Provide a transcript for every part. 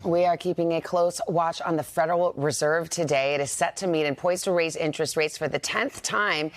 We are keeping a close watch on the Federal Reserve today. It is set to meet and poised to raise interest rates for the 10th time,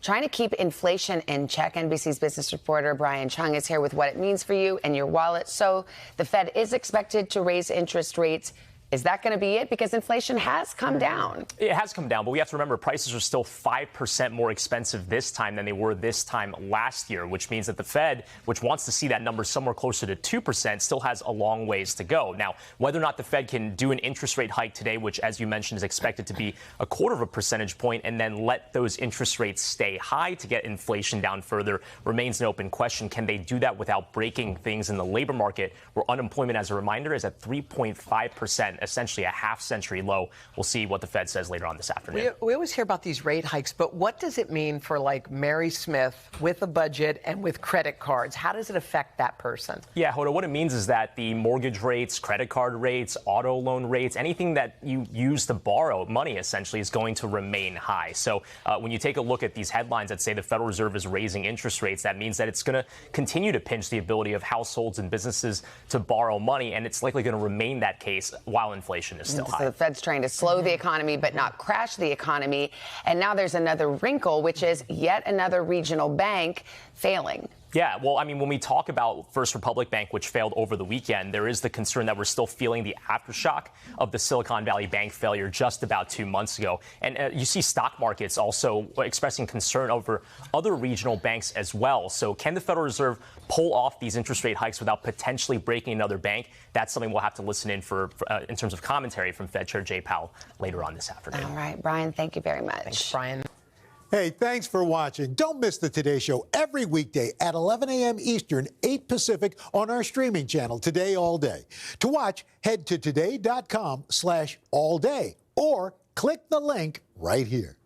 trying to keep inflation in check. NBC's business reporter Brian Cheung is here with what it means for you and your wallet. So the Fed is expected to raise interest rates. Is that going to be it? Because inflation has come down. It has come down, but we have to remember prices are still 5% more expensive this time than they were this time last year, which means that the Fed, which wants to see that number somewhere closer to 2%, still has a long ways to go. Now, whether or not the Fed can do an interest rate hike today, which, as you mentioned, is expected to be 1/4 percentage point, and then let those interest rates stay high to get inflation down further, remains an open question. Can they do that without breaking things in the labor market, where unemployment, as a reminder, is at 3.5%? Essentially a half-century low. We'll see what the Fed says later on this afternoon. We always hear about these rate hikes, but what does it mean for, like, Mary Smith with a budget and with credit cards? How does it affect that person? Yeah, Hoda, what it means is that the mortgage rates, credit card rates, auto loan rates, anything that you use to borrow money, essentially, is going to remain high. So when you take a look at these headlines that say the Federal Reserve is raising interest rates, that means that it's going to continue to pinch the ability of households and businesses to borrow money, and it's likely going to remain that case while inflation is still high. So the Fed's trying to slow the economy but not crash the economy. And now there's another wrinkle, which is yet another regional bank failing. Yeah, well, I mean, when we talk about First Republic Bank, which failed over the weekend, there is the concern that we're still feeling the aftershock of the Silicon Valley Bank failure just about 2 months ago. And you see stock markets also expressing concern over other regional banks as well. So can the Federal Reserve pull off these interest rate hikes without potentially breaking another bank? That's something we'll have to listen in for in terms of commentary from Fed Chair Jay Powell later on this afternoon. All right, Brian, thank you very much. Thanks, Brian. Hey, thanks for watching. Don't miss the Today Show every weekday at 11 a.m. Eastern, 8 Pacific on our streaming channel, Today All Day. To watch, head to today.com/allday or click the link right here.